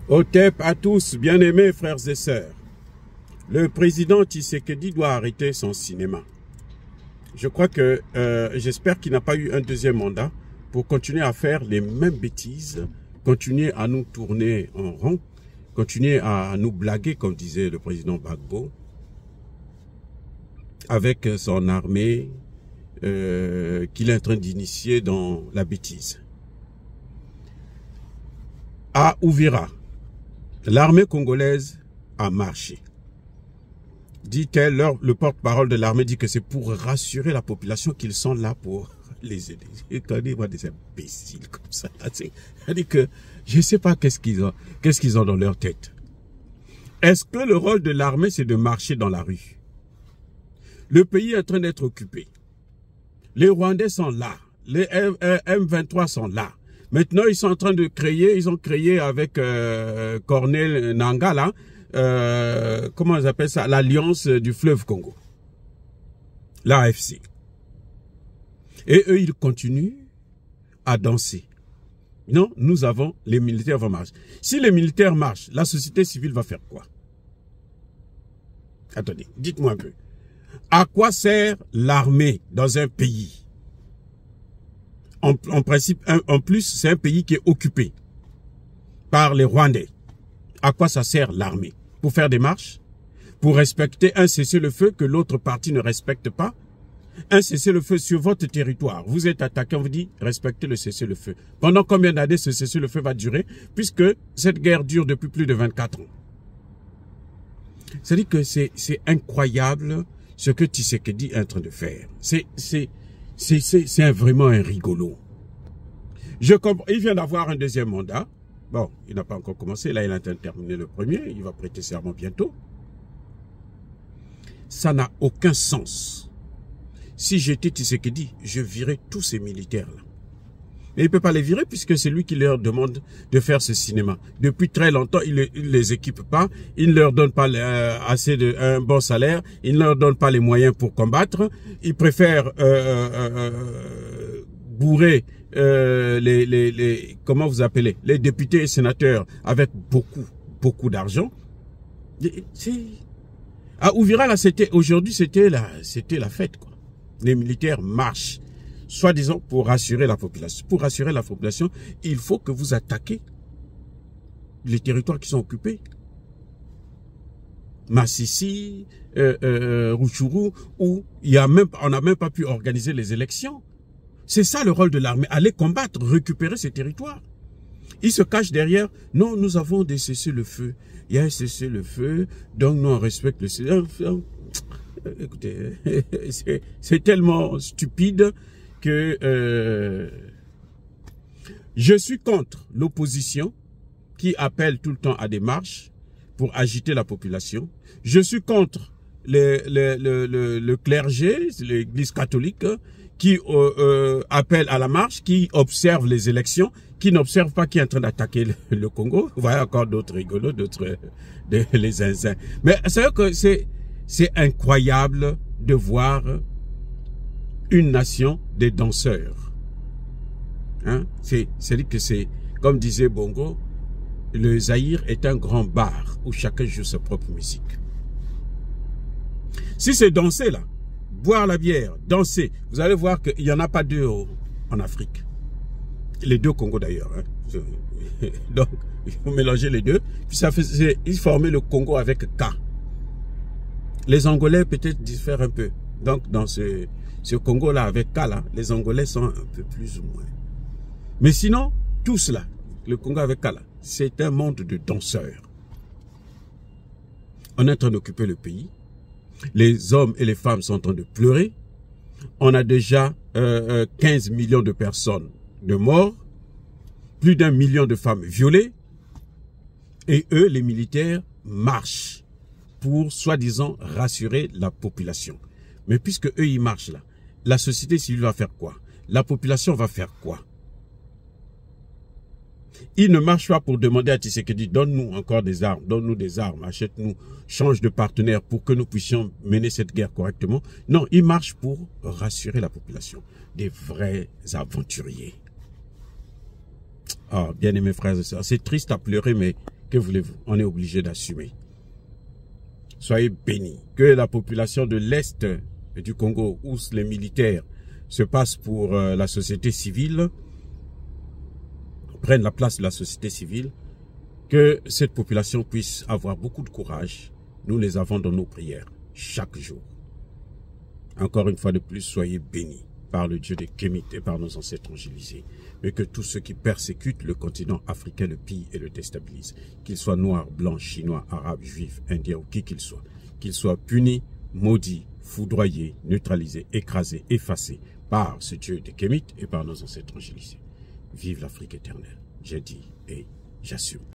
Otep à tous, bien-aimés frères et sœurs. Le président Tshisekedi doit arrêter son cinéma. Je crois que, j'espère qu'il n'a pas eu un deuxième mandat pour continuer à faire les mêmes bêtises, continuer à nous tourner en rond, continuer à nous blaguer, comme disait le président Gbagbo, avec son armée qu'il est en train d'initier dans la bêtise. À Uvira, l'armée congolaise a marché. Dit-elle, le porte-parole de l'armée dit que c'est pour rassurer la population qu'ils sont là pour les aider. Et quand ils voient des imbéciles comme ça, c'est-à-dire que je ne sais pas qu'est-ce qu'ils ont dans leur tête. Est-ce que le rôle de l'armée, c'est de marcher dans la rue? Le pays est en train d'être occupé. Les Rwandais sont là. Les M23 sont là. Maintenant, ils sont en train de créer, ils ont créé avec Corneille Nangaa, là, comment ils appellent ça, l'Alliance du fleuve Congo. L'AFC. Et eux, ils continuent à danser. Non, nous avons, les militaires vont marcher. Si les militaires marchent, la société civile va faire quoi? Attendez, dites-moi un peu. À quoi sert l'armée dans un pays? En principe, en plus, c'est un pays qui est occupé par les Rwandais. À quoi ça sert l'armée? Pour faire des marches? Pour respecter un cessez-le-feu que l'autre partie ne respecte pas? Un cessez-le-feu sur votre territoire. Vous êtes attaqué, on vous dit respectez le cessez-le-feu. Pendant combien d'années ce cessez-le-feu va durer? Puisque cette guerre dure depuis plus de 24 ans. C'est-à-dire que c'est incroyable ce que Tshisekedi est en train de faire. C'est vraiment un rigolo. Il vient d'avoir un deuxième mandat. Bon, il n'a pas encore commencé. Là, il a terminé le premier. Il va prêter serment bientôt. Ça n'a aucun sens. Si j'étais Tshisekedi, je virais tous ces militaires-là. Mais il ne peut pas les virer puisque c'est lui qui leur demande de faire ce cinéma. Depuis très longtemps, il ne les équipe pas. Il ne leur donne pas un bon salaire. Il ne leur donne pas les moyens pour combattre. Il préfère bourrer comment vous appelez, les députés et sénateurs avec beaucoup d'argent. À Uvira, là, aujourd'hui, c'était la fête, quoi. Les militaires marchent. Soi-disant pour rassurer la population. Pour rassurer la population, il faut que vous attaquiez les territoires qui sont occupés. Massissi, Rutshuru, où on n'a même pas pu organiser les élections. C'est ça le rôle de l'armée, aller combattre, récupérer ces territoires. Ils se cachent derrière, non, nous avons des cessez-le-feu. Il y a un cessez-le-feu, donc nous on respecte le cessez-le-feu. Écoutez, c'est tellement stupide que je suis contre l'opposition qui appelle tout le temps à des marches pour agiter la population. Je suis contre le clergé, l'église catholique, qui appelle à la marche, qui observe les élections, qui n'observe pas qui est en train d'attaquer le Congo. Vous voyez encore d'autres rigolos, d'autres les zinzins. Mais c'est vrai que c'est incroyable de voir une nation des danseurs. Hein? C'est-à-dire que c'est, comme disait Bongo, le Zaïre est un grand bar où chacun joue sa propre musique. Si c'est danser là, boire la bière, danser, vous allez voir qu'il n'y en a pas deux en Afrique. Les deux Congos d'ailleurs. Hein? Donc, il faut mélanger les deux. Puis ils formaient le Congo avec K. Les Angolais peut-être diffèrent un peu. Donc, dans ce Congo-là avec K, là, les Angolais sont un peu plus ou moins. Mais sinon, tout cela, le Congo avec K, là, c'est un monde de danseurs. On est en train d'occuper le pays. Les hommes et les femmes sont en train de pleurer. On a déjà 15 millions de personnes de morts. Plus d'1 million de femmes violées. Et eux, les militaires, marchent pour, soi-disant, rassurer la population. Mais puisque eux, ils marchent là, la société civile va faire quoi? La population va faire quoi? Ils ne marchent pas pour demander à Tshisekedi, donne-nous encore des armes, donne-nous des armes, achète-nous, change de partenaire pour que nous puissions mener cette guerre correctement. Non, ils marchent pour rassurer la population. Des vrais aventuriers. Ah, bien aimés frères et sœurs, c'est triste à pleurer, mais Que voulez-vous? On est obligé d'assumer. Soyez bénis. Que la population de l'Est du Congo, où les militaires se passent pour la société civile, prennent la place de la société civile, que cette population puisse avoir beaucoup de courage. Nous les avons dans nos prières, chaque jour. Encore une fois de plus, soyez bénis par le Dieu des Kémites et par nos ancêtres angélisés. Mais que tous ceux qui persécutent le continent africain le pillent et le déstabilisent, qu'ils soient noirs, blancs, chinois, arabes, juifs, indiens ou qui qu'ils soient punis, maudits, foudroyés, neutralisés, écrasés, effacés par ce Dieu des Kémites et par nos ancêtres angélisés. Vive l'Afrique éternelle, j'ai dit et j'assume.